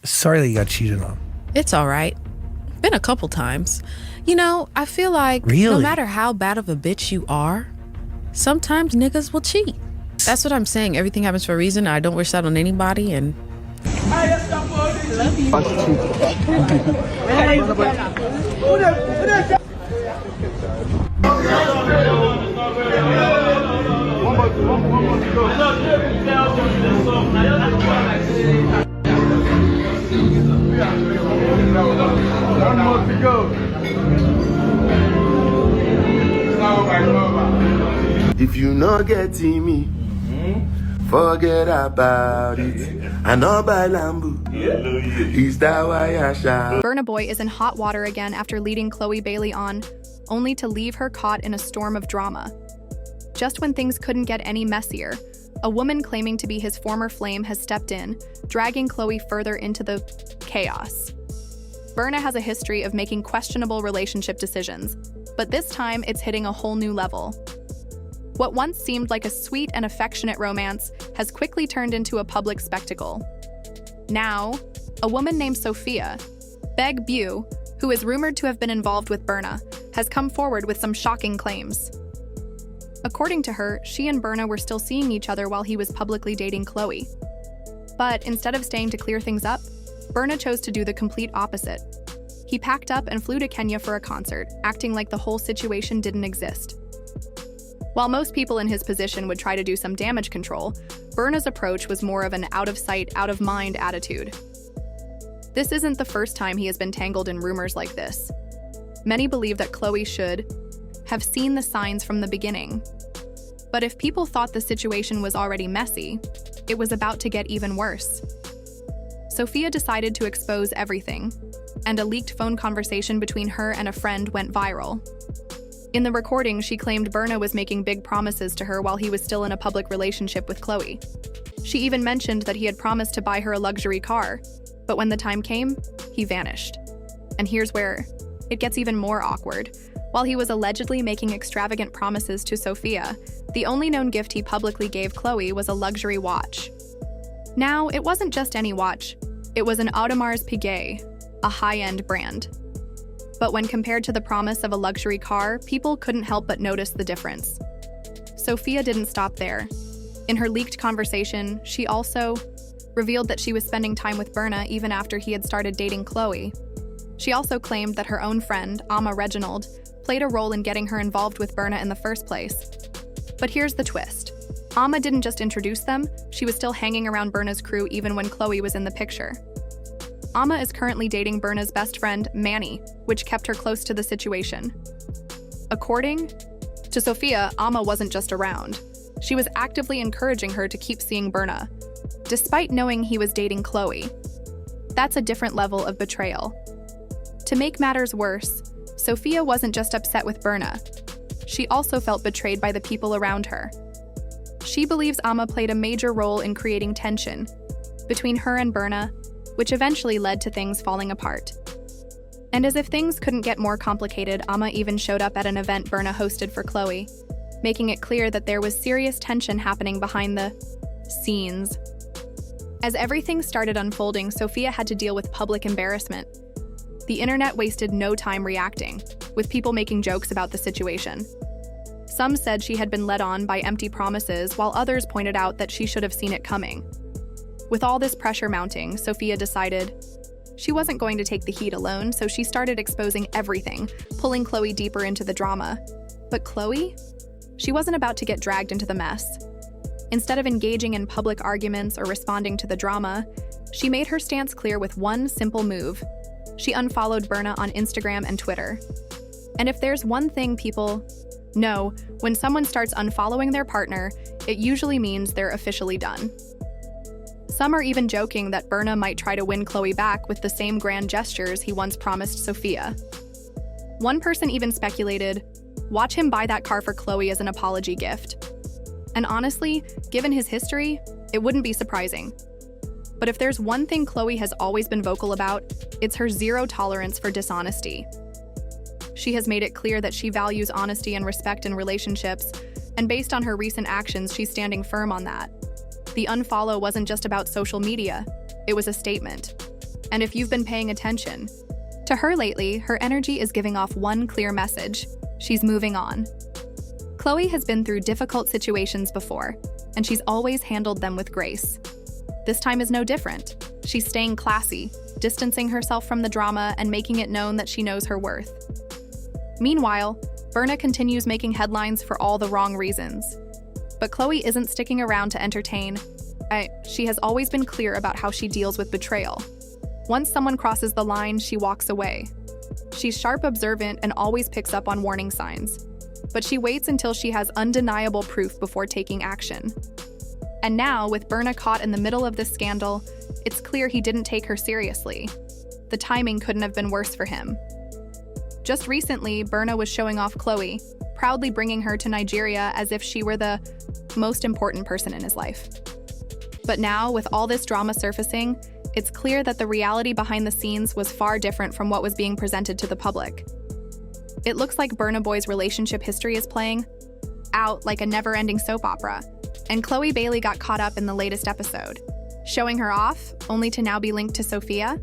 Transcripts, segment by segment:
Sorry that you got cheated on. It's all right. Been a couple times. You know, I feel like no Really? matter how bad of a bitch you are, sometimes niggas will cheat. That's what I'm saying. Everything happens for a reason. I don't wish that on anybody, and If you not getting me, forget about it. I know by Lambu. Is that why I shout? Burna Boy is in hot water again after leading Chloe Bailey on, only to leave her caught in a storm of drama. Just when things couldn't get any messier, a woman claiming to be his former flame has stepped in, dragging Chloe further into the chaos. Burna has a history of making questionable relationship decisions, but this time it's hitting a whole new level. What once seemed like a sweet and affectionate romance has quickly turned into a public spectacle. Now, a woman named Sophia Bu, who is rumored to have been involved with Burna, has come forward with some shocking claims. According to her, she and Burna were still seeing each other while he was publicly dating Chloe. But instead of staying to clear things up, Burna chose to do the complete opposite. He packed up and flew to Kenya for a concert, acting like the whole situation didn't exist. While most people in his position would try to do some damage control, Burna's approach was more of an out-of-sight, out-of-mind attitude. This isn't the first time he has been tangled in rumors like this. Many believe that Chloe should have seen the signs from the beginning. But if people thought the situation was already messy, it was about to get even worse. Sophia decided to expose everything, and a leaked phone conversation between her and a friend went viral. In the recording, she claimed Burna was making big promises to her while he was still in a public relationship with Chloe. She even mentioned that he had promised to buy her a luxury car, but when the time came, he vanished. And here's where it gets even more awkward. While he was allegedly making extravagant promises to Sophia, the only known gift he publicly gave Chloe was a luxury watch. Now, it wasn't just any watch. It was an Audemars Piguet, a high-end brand. But when compared to the promise of a luxury car, people couldn't help but notice the difference. Sophia didn't stop there. In her leaked conversation, she also revealed that she was spending time with Burna even after he had started dating Chloe. She also claimed that her own friend, Amma Reginald, played a role in getting her involved with Burna in the first place. But here's the twist. Amma didn't just introduce them, she was still hanging around Burna's crew even when Chloe was in the picture. Amma is currently dating Burna's best friend, Manny, which kept her close to the situation. According to Sophia, Amma wasn't just around. She was actively encouraging her to keep seeing Burna, despite knowing he was dating Chloe. That's a different level of betrayal. To make matters worse, Sophia wasn't just upset with Burna. She also felt betrayed by the people around her. She believes Amma played a major role in creating tension between her and Burna, which eventually led to things falling apart. And as if things couldn't get more complicated, Amma even showed up at an event Burna hosted for Chloe, making it clear that there was serious tension happening behind the scenes. As everything started unfolding, Sophia had to deal with public embarrassment. The internet wasted no time reacting, with people making jokes about the situation. Some said she had been led on by empty promises, while others pointed out that she should have seen it coming. With all this pressure mounting, Sophia decided she wasn't going to take the heat alone, so she started exposing everything, pulling Chloe deeper into the drama. But Chloe? She wasn't about to get dragged into the mess. Instead of engaging in public arguments or responding to the drama, she made her stance clear with one simple move. She unfollowed Burna on Instagram and Twitter. And if there's one thing people know, when someone starts unfollowing their partner, it usually means they're officially done. Some are even joking that Burna might try to win Chloe back with the same grand gestures he once promised Sophia. One person even speculated, watch him buy that car for Chloe as an apology gift. And honestly, given his history, it wouldn't be surprising. But if there's one thing Chloe has always been vocal about, it's her zero tolerance for dishonesty. She has made it clear that she values honesty and respect in relationships, and based on her recent actions, she's standing firm on that. The unfollow wasn't just about social media, it was a statement. And if you've been paying attention to her lately, her energy is giving off one clear message: she's moving on. Chloe has been through difficult situations before, and she's always handled them with grace. This time is no different. She's staying classy, distancing herself from the drama and making it known that she knows her worth. Meanwhile, Burna continues making headlines for all the wrong reasons. But Chloe isn't sticking around to entertain. She has always been clear about how she deals with betrayal. Once someone crosses the line, she walks away. She's sharp, observant, and always picks up on warning signs. But she waits until she has undeniable proof before taking action. And now, with Burna caught in the middle of this scandal, it's clear he didn't take her seriously. The timing couldn't have been worse for him. Just recently, Burna was showing off Chloe, proudly bringing her to Nigeria as if she were the most important person in his life. But now, with all this drama surfacing, it's clear that the reality behind the scenes was far different from what was being presented to the public. It looks like Burna Boy's relationship history is playing out like a never-ending soap opera, and Chloe Bailey got caught up in the latest episode, showing her off, only to now be linked to Sophia.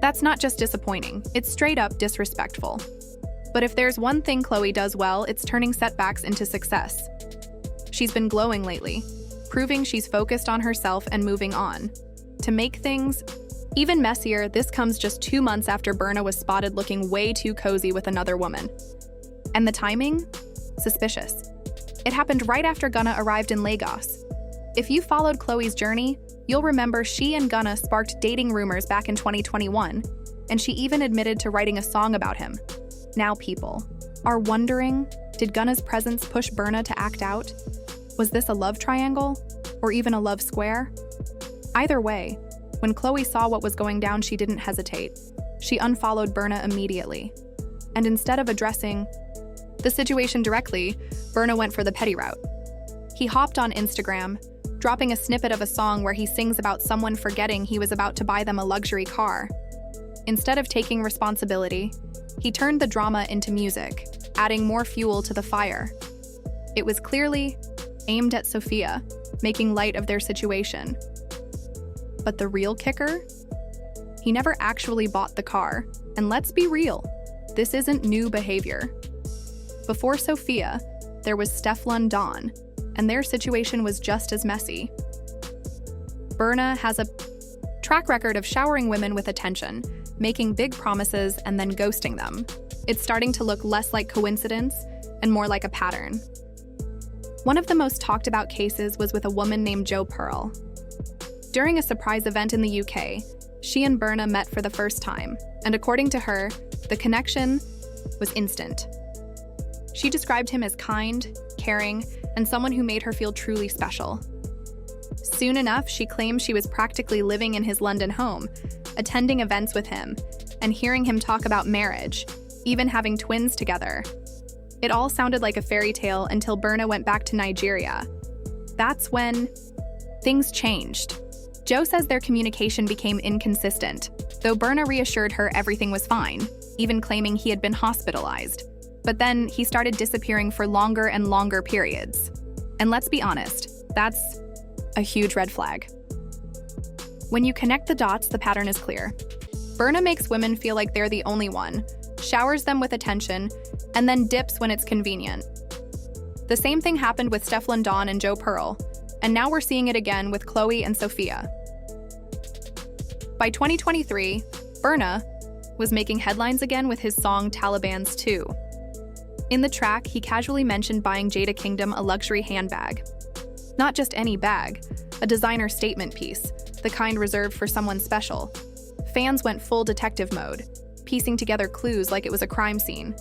That's not just disappointing, it's straight up disrespectful. But if there's one thing Chloe does well, it's turning setbacks into success. She's been glowing lately, proving she's focused on herself and moving on. To make things even messier, this comes just 2 months after Burna was spotted looking way too cozy with another woman. And the timing? Suspicious. It happened right after Gunna arrived in Lagos. If you followed Chloe's journey, you'll remember she and Gunna sparked dating rumors back in 2021, and she even admitted to writing a song about him. Now people are wondering, did Gunna's presence push Burna to act out? Was this a love triangle? Or even a love square? Either way, when Chloe saw what was going down, she didn't hesitate. She unfollowed Burna immediately. And instead of addressing the situation directly, Burna went for the petty route. He hopped on Instagram, dropping a snippet of a song where he sings about someone forgetting he was about to buy them a luxury car. Instead of taking responsibility, he turned the drama into music, adding more fuel to the fire. It was clearly aimed at Sophia, making light of their situation. But the real kicker? He never actually bought the car, and let's be real, this isn't new behavior. Before Sophia, there was Stefflon Don, and their situation was just as messy. Burna has a track record of showering women with attention, making big promises and then ghosting them. It's starting to look less like coincidence and more like a pattern. One of the most talked about cases was with a woman named Jo Pearl. During a surprise event in the UK, she and Burna met for the first time, and according to her, the connection was instant. She described him as kind, caring, and someone who made her feel truly special. Soon enough, she claimed she was practically living in his London home, attending events with him, and hearing him talk about marriage, even having twins together. It all sounded like a fairy tale until Burna went back to Nigeria. That's when things changed. Jo says their communication became inconsistent, though Burna reassured her everything was fine, even claiming he had been hospitalized. But then he started disappearing for longer and longer periods. And let's be honest, that's a huge red flag. When you connect the dots, the pattern is clear. Burna makes women feel like they're the only one, showers them with attention, and then dips when it's convenient. The same thing happened with Stefflon Don and Jo Pearl, and now we're seeing it again with Chloe and Sophia. By 2023, Burna was making headlines again with his song Taliban's 2. In the track, he casually mentioned buying Jada Kingdom a luxury handbag. Not just any bag, a designer statement piece, the kind reserved for someone special. Fans went full detective mode, piecing together clues like it was a crime scene.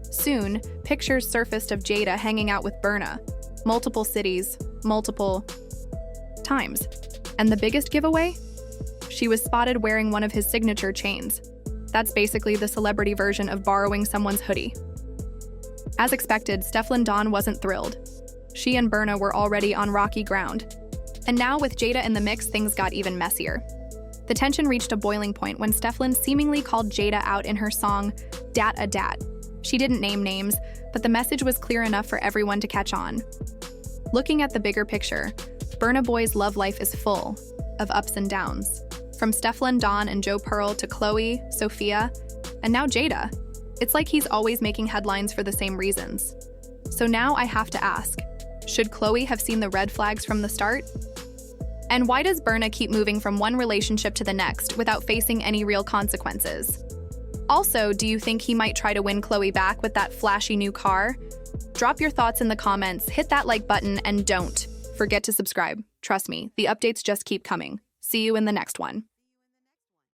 Soon, pictures surfaced of Jada hanging out with Burna, multiple cities, multiple times. And the biggest giveaway? She was spotted wearing one of his signature chains. That's basically the celebrity version of borrowing someone's hoodie. As expected, Stefflon Don wasn't thrilled. She and Burna were already on rocky ground. And now with Jada in the mix, things got even messier. The tension reached a boiling point when Stefflon seemingly called Jada out in her song, Dat a Dat. She didn't name names, but the message was clear enough for everyone to catch on. Looking at the bigger picture, Burna Boy's love life is full of ups and downs. From Stefflin Don and Joe Pearl to Chloe, Sophia, and now Jada. It's like he's always making headlines for the same reasons. So now I have to ask, should Chloe have seen the red flags from the start? And why does Burna keep moving from one relationship to the next without facing any real consequences? Also, do you think he might try to win Chloe back with that flashy new car? Drop your thoughts in the comments, hit that like button, and don't forget to subscribe. Trust me, the updates just keep coming. See you in the next one.